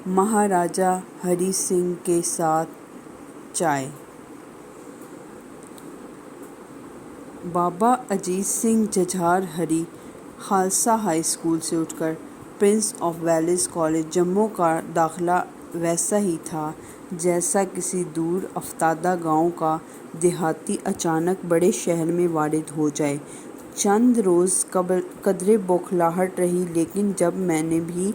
مہاراجہ ہری سنگھ کے ساتھ چائے۔ بابا اجیت سنگھ ججھار ہری خالصہ ہائی اسکول سے اٹھ کر prince of Wales college Jammu کا داخلہ ویسا ہی تھا جیسا کسی دور افتادہ گاؤں کا دیہاتی اچانک بڑے شہر میں وارد ہو جائے۔ چند روز قدرے بوکھلاہٹ رہی، لیکن جب میں نے بھی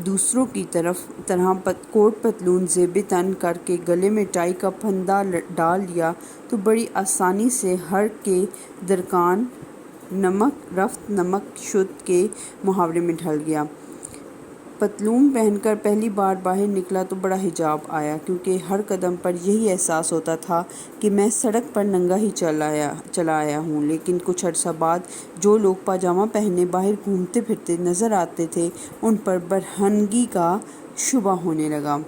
دوسروں کی طرح کوٹ پتلون زیب تن کر کے گلے میں ٹائی کا پھندا ڈال لیا تو بڑی آسانی سے ہر کے درکان نمک رفت نمک شد کے محاورے میں ڈھل گیا۔ پتلون پہن کر پہلی بار باہر نکلا تو بڑا حجاب آیا، کیونکہ ہر قدم پر یہی احساس ہوتا تھا کہ میں سڑک پر ننگا ہی چلا آیا ہوں۔ لیکن کچھ عرصہ بعد جو لوگ پاجامہ پہنے باہر گھومتے پھرتے نظر آتے تھے، ان پر برہنگی کا شبہ ہونے لگا۔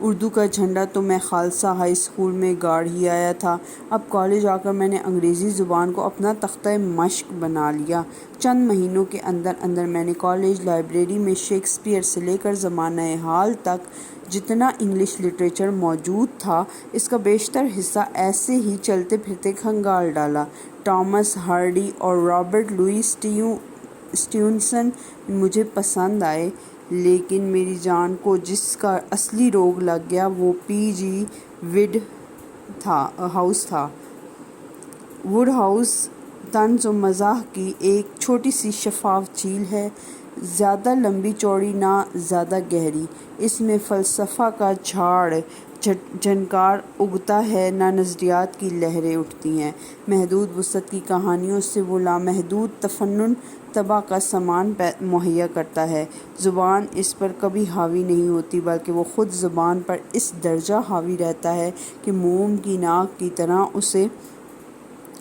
اردو کا جھنڈا تو میں خالصہ ہائی اسکول میں گاڑ ہی آیا تھا، اب کالج آ کر میں نے انگریزی زبان کو اپنا تختہ مشق بنا لیا۔ چند مہینوں کے اندر میں نے کالج لائبریری میں شیکسپیئر سے لے کر زمانہ حال تک جتنا انگلش لٹریچر موجود تھا، اس کا بیشتر حصہ ایسے ہی چلتے پھرتے کھنگال ڈالا۔ ٹامس ہارڈی اور رابرٹ لوئس اسٹیونسن مجھے پسند آئے، لیکن میری جان کو جس کا اصلی روگ لگ گیا وہ پی جی ووڈ ہاؤس تھا۔ ووڈ ہاؤس طنز و مزاح کی ایک چھوٹی سی شفاف جھیل ہے، زیادہ لمبی چوڑی نہ زیادہ گہری۔ اس میں فلسفہ کا جھاڑ جھنکار اگتا ہے، نہ نظریات کی لہریں اٹھتی ہیں۔ محدود وسعت کی کہانیوں سے وہ لامحدود تفنن طبع کا سامان مہیا کرتا ہے۔ زبان اس پر کبھی حاوی نہیں ہوتی، بلکہ وہ خود زبان پر اس درجہ حاوی رہتا ہے کہ موم کی ناک کی طرح اسے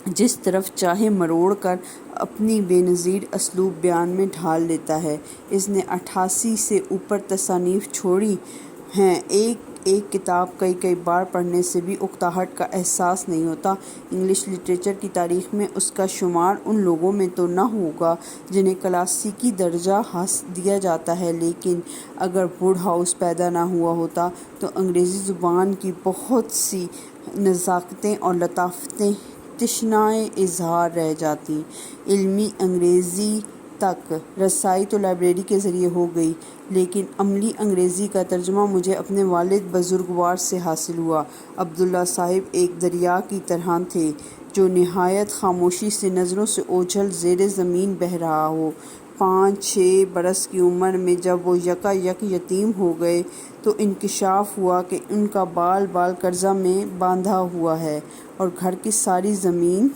جس طرف چاہے مروڑ کر اپنی بے نظیر اسلوب بیان میں ڈھال لیتا ہے۔ اس نے 88 سے اوپر تصانیف چھوڑی ہیں۔ ایک کتاب کئی بار پڑھنے سے بھی اکتاہٹ کا احساس نہیں ہوتا۔ انگلش لٹریچر کی تاریخ میں اس کا شمار ان لوگوں میں تو نہ ہوگا جنہیں کلاسیکی درجہ دیا جاتا ہے، لیکن اگر ووڈ ہاؤس پیدا نہ ہوا ہوتا تو انگریزی زبان کی بہت سی نزاکتیں اور لطافتیں تشنۂ اظہار رہ جاتیں۔ علمی انگریزی تک رسائی تو لائبریری کے ذریعے ہو گئی، لیکن عملی انگریزی کا ترجمہ مجھے اپنے والد بزرگوار سے حاصل ہوا۔ عبداللہ صاحب ایک دریا کی طرح تھے جو نہایت خاموشی سے نظروں سے اوجھل زیر زمین بہہ رہا ہو۔ 5-6 برس کی عمر میں جب وہ یکا یک یتیم ہو گئے تو انکشاف ہوا کہ ان کا بال قرضہ میں باندھا ہوا ہے اور گھر کی ساری زمین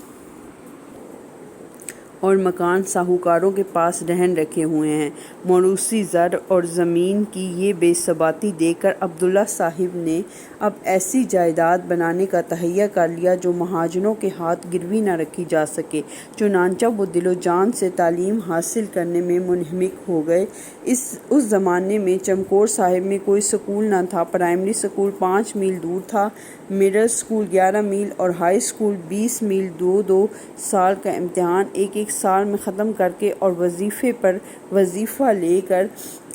اور مکان ساہوکاروں کے پاس رہن رکھے ہوئے ہیں۔ موروثی زر اور زمین کی یہ بے ثباتی دیکھ کر عبداللہ صاحب نے اب ایسی جائیداد بنانے کا تہیہ کر لیا جو مہاجنوں کے ہاتھ گروی نہ رکھی جا سکے۔ چنانچہ وہ دل و جان سے تعلیم حاصل کرنے میں منہمک ہو گئے۔ اس زمانے میں چمکور صاحب میں کوئی سکول نہ تھا۔ پرائمری سکول 5 میل دور تھا، مڈل سکول 11 میل اور ہائی سکول 20 میل۔ 2 سال کا امتحان ایک سال میں ختم کر کے اور وظیفے پر وظیفہ لے کر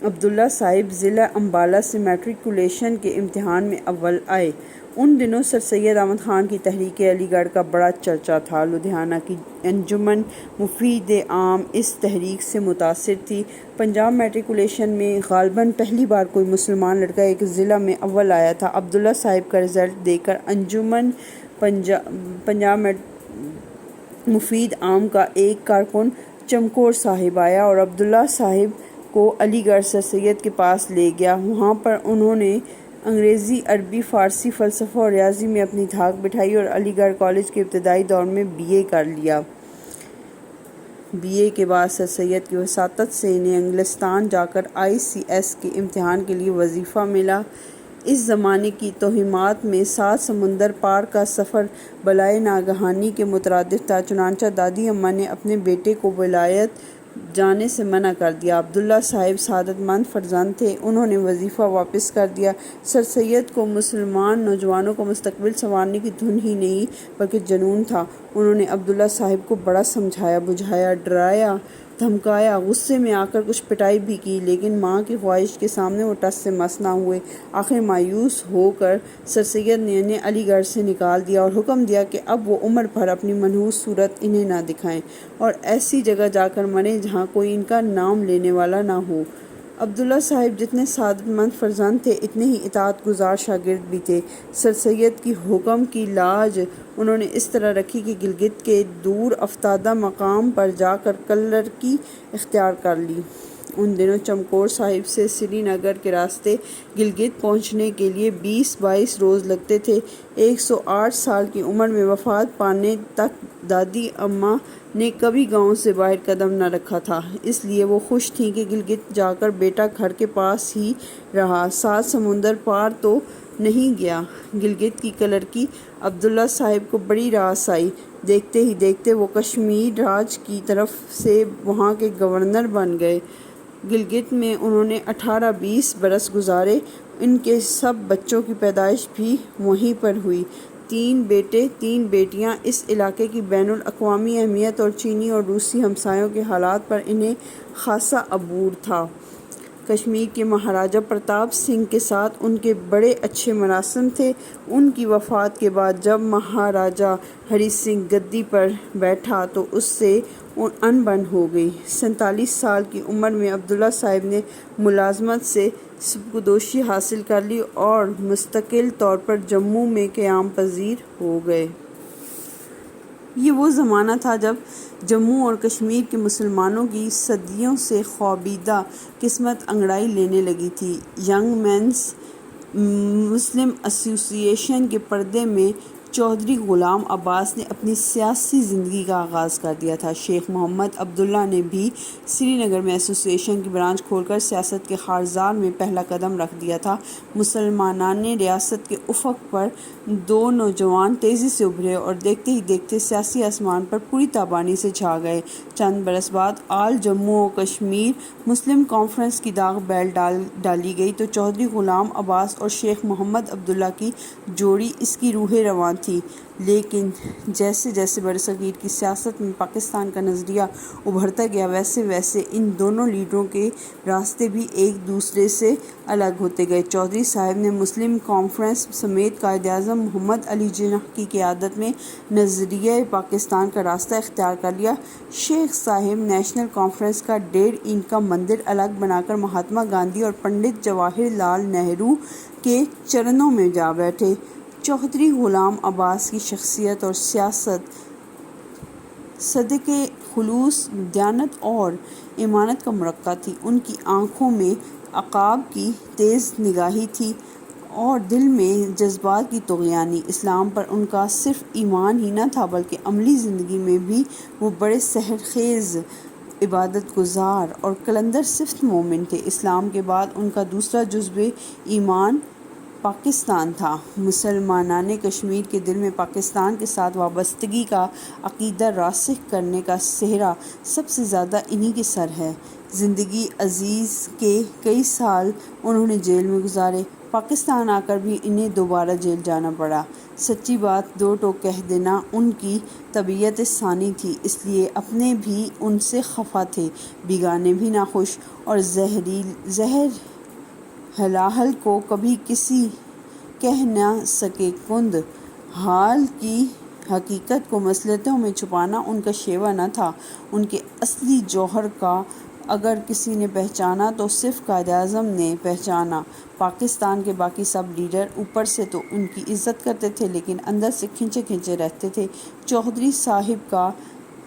عبداللہ صاحب ضلع امبالہ سے میٹریکولیشن کے امتحان میں اول آئے۔ ان دنوں سر سید احمد خان کی تحریک علی گڑھ کا بڑا چرچا تھا۔ لدھیانہ کی انجمن مفید عام اس تحریک سے متاثر تھی۔ پنجاب میٹریکولیشن میں غالباً پہلی بار کوئی مسلمان لڑکا ایک ضلع میں اول آیا تھا۔ عبداللہ صاحب کا رزلٹ دیکھ کر انجمن پنجاب مفید عام کا ایک کارکن چمکور صاحب آیا اور عبداللہ صاحب کو علی گڑھ سر سید کے پاس لے گیا۔ وہاں پر انہوں نے انگریزی، عربی، فارسی، فلسفہ اور ریاضی میں اپنی دھاک بٹھائی اور علی گڑھ کالج کے ابتدائی دور میں BA کر لیا۔ BA کے بعد سر سید کی وساطت سے انہیں انگلستان جا کر ICS کے امتحان کے لیے وظیفہ ملا۔ اس زمانے کی توہمات میں 7 سمندر پار کا سفر بلائے ناگہانی کے مترادف تھا، چنانچہ دادی اماں نے اپنے بیٹے کو ولایت جانے سے منع کر دیا۔ عبداللہ صاحب سعادت مند فرزند تھے، انہوں نے وظیفہ واپس کر دیا۔ سر سید کو مسلمان نوجوانوں کا مستقبل سنوارنے کی دھن ہی نہیں بلکہ جنون تھا۔ انہوں نے عبداللہ صاحب کو بڑا سمجھایا بجھایا، ڈرایا دھمکایا، غصے میں آ کر کچھ پٹائی بھی کی، لیکن ماں کی خواہش کے سامنے وہ ٹس سے مس نہ ہوئے۔ آخر مایوس ہو کر سر سید نے انہیں علی گڑھ سے نکال دیا اور حکم دیا کہ اب وہ عمر بھر اپنی منحوس صورت انہیں نہ دکھائیں اور ایسی جگہ جا کر مریں جہاں کوئی ان کا نام لینے والا نہ ہو۔ عبداللہ صاحب جتنے سعادت مند فرزند تھے، اتنے ہی اطاعت گزار شاگرد بھی تھے۔ سر سید کی حکم کی لاج انہوں نے اس طرح رکھی کہ گلگت کے دور افتادہ مقام پر جا کر کلرکی اختیار کر لی۔ ان دنوں چمکور صاحب سے سری نگر کے راستے گلگت پہنچنے کے لیے 20-22 روز لگتے تھے۔ 108 سال کی عمر میں وفات پانے تک دادی اماں نے کبھی گاؤں سے باہر قدم نہ رکھا تھا، اس لیے وہ خوش تھیں کہ گلگت جا کر بیٹا گھر کے پاس ہی رہا، سات سمندر پار تو نہیں گیا۔ گلگت کی کلرکی عبداللہ صاحب کو بڑی راس آئی۔ دیکھتے ہی دیکھتے وہ کشمیر راج کی طرف سے وہاں کے گورنر بن گئے۔ گلگت میں انہوں نے 18-20 برس گزارے۔ ان کے سب بچوں کی پیدائش بھی وہیں پر ہوئی۔ 3 بیٹے 3 بیٹیاں۔ اس علاقے کی بین الاقوامی اہمیت اور چینی اور روسی ہمسایوں کے حالات پر انہیں خاصا عبور تھا۔ کشمیر کے مہاراجا پرتاپ سنگھ کے ساتھ ان کے بڑے اچھے مراسم تھے۔ ان کی وفات کے بعد جب مہاراجا ہری سنگھ گدی پر بیٹھا تو اس سے ان بن ہو گئی۔ 47 سال کی عمر میں عبداللہ صاحب نے ملازمت سے سبکدوشی حاصل کر لی اور مستقل طور پر جموں میں قیام پذیر ہو گئے۔ یہ وہ زمانہ تھا جب جموں اور کشمیر کے مسلمانوں کی صدیوں سے خوابیدہ قسمت انگڑائی لینے لگی تھی۔ ینگ مینس مسلم ایسوسی ایشن کے پردے میں چودھری غلام عباس نے اپنی سیاسی زندگی کا آغاز کر دیا تھا۔ شیخ محمد عبداللہ نے بھی سری نگر میں ایسوسی ایشن کی برانچ کھول کر سیاست کے خارزار میں پہلا قدم رکھ دیا تھا۔ مسلمانان ریاست کے افق پر 2 نوجوان تیزی سے ابھرے اور دیکھتے ہی دیکھتے سیاسی آسمان پر پوری تابانی سے چھا گئے۔ چند برس بعد آل جموں و کشمیر مسلم کانفرنس کی داغ بیل ڈالی گئی تو چودھری غلام عباس اور شیخ محمد عبداللہ کی جوڑی اس کی روح رواں تھی۔ لیکن جیسے جیسے برصغیر کی سیاست میں پاکستان کا نظریہ ابھرتا گیا، ویسے ویسے ان دونوں لیڈروں کے راستے بھی ایک دوسرے سے الگ ہوتے گئے۔ چودھری صاحب نے مسلم کانفرنس سمیت قائد اعظم محمد علی جناح کی قیادت میں نظریہ پاکستان کا راستہ اختیار کر لیا۔ شیخ صاحب نیشنل کانفرنس کا 1.5 اینٹ کا مندر الگ بنا کر مہاتما گاندھی اور پنڈت جواہر لال نہرو کے چرنوں میں جا بیٹھے۔ چودھری غلام عباس کی شخصیت اور سیاست صدق خلوص، دیانت اور امانت کا مرقع تھی۔ ان کی آنکھوں میں عقاب کی تیز نگاہی تھی اور دل میں جذبات کی طغیانی۔ اسلام پر ان کا صرف ایمان ہی نہ تھا بلکہ عملی زندگی میں بھی وہ بڑے سحرخیز عبادت گزار اور کلندر صفت مومن تھے۔ اسلام کے بعد ان کا دوسرا جزو ایمان پاکستان تھا۔ مسلمانان کشمیر کے دل میں پاکستان کے ساتھ وابستگی کا عقیدہ راسخ کرنے کا سہرا سب سے زیادہ انہی کے سر ہے۔ زندگی عزیز کے کئی سال انہوں نے جیل میں گزارے۔ پاکستان آ کر بھی انہیں دوبارہ جیل جانا پڑا۔ سچی بات 2 ٹوک کہہ دینا ان کی طبیعت ثانی تھی، اس لیے اپنے بھی ان سے خفا تھے، بیگانے بھی ناخوش، اور زہر ہلاہل کو کبھی کسی کہہ نہ سکے کند۔ حال کی حقیقت کو مصلحتوں میں چھپانا ان کا شیوا نہ تھا۔ ان کے اصلی جوہر کا اگر کسی نے پہچانا تو صرف قائد اعظم نے پہچانا۔ پاکستان کے باقی سب لیڈر اوپر سے تو ان کی عزت کرتے تھے لیکن اندر سے کھنچے کھنچے رہتے تھے۔ چودھری صاحب کا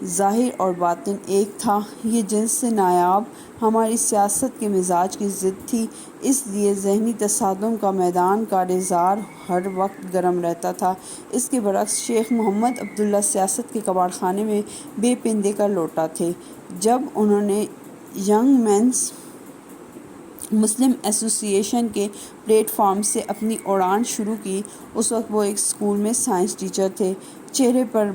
ظاہر اور باطن ایک تھا۔ یہ جنس سے نایاب ہماری سیاست کے مزاج کی ضد تھی، اس لیے ذہنی تصادم کا میدان کارزار ہر وقت گرم رہتا تھا۔ اس کے برعکس شیخ محمد عبداللہ سیاست کے کباڑ خانے میں بے پندے کا لوٹا تھے۔ جب انہوں نے ینگ مینس مسلم ایسوسی ایشن کے پلیٹ فارم سے اپنی اڑان شروع کی، اس وقت وہ ایک اسکول میں سائنس ٹیچر تھے۔ چہرے پر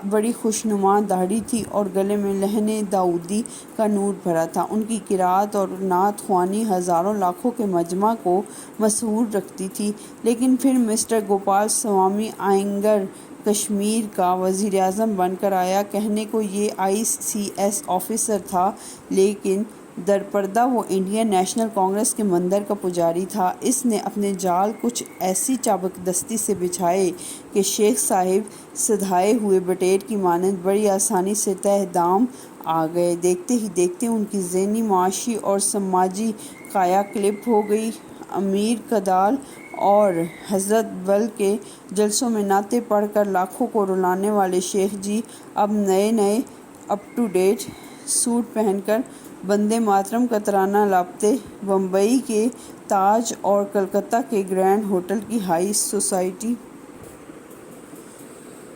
بڑی خوشنما داڑھی تھی اور گلے میں لحن داؤدی کا نور بھرا تھا۔ ان کی قرات اور نعت خوانی ہزاروں لاکھوں کے مجمع کو مسحور رکھتی تھی۔ لیکن پھر مسٹر گوپال سوامی آئنگر کشمیر کا وزیر اعظم بن کر آیا۔ کہنے کو یہ ICS آفیسر تھا، لیکن درپردہ وہ انڈین نیشنل کانگریس کے مندر کا پجاری تھا۔ اس نے اپنے جال کچھ ایسی چابکدستی سے بچھائے کہ شیخ صاحب سدھائے ہوئے بٹیر کی مانند بڑی آسانی سے تہہ دام آ گئے۔ دیکھتے ہی دیکھتے ان کی ذہنی، معاشی اور سماجی کایا کلپ ہو گئی۔ امیر کدال اور حضرت بل کے جلسوں میں نعتیں پڑھ کر لاکھوں کو رلانے والے شیخ جی اب نئے نئے اپ ٹو ڈیٹ سوٹ پہن کر وندے ماترم کا ترانہ لاپتے بمبئی کے تاج اور کلکتہ کے گرینڈ ہوٹل کی ہائی سوسائٹی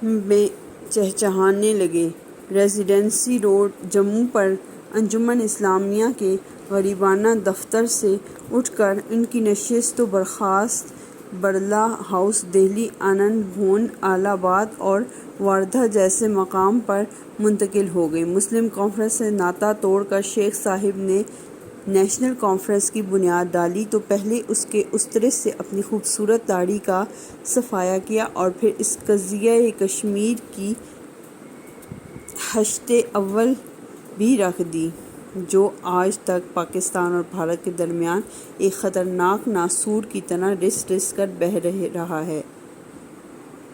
میں چہچہانے لگے۔ ریزیڈنسی روڈ جموں پر انجمن اسلامیہ کے غریبانہ دفتر سے اٹھ کر ان کی نشست و برخاست برلا ہاؤس، دہلی، آنند بھون، الہ آباد اور واردھا جیسے مقام پر منتقل ہو گئی۔ مسلم کانفرنس سے ناطہ توڑ کر شیخ صاحب نے نیشنل کانفرنس کی بنیاد ڈالی تو پہلے اس کے استرے سے اپنی خوبصورت داڑھی کا صفایا کیا اور پھر اس قضیہ کشمیر کی ہشت اول بھی رکھ دی، جو آج تک پاکستان اور بھارت کے درمیان ایک خطرناک ناسور کی طرح رس رس کر بہہ رہا ہے۔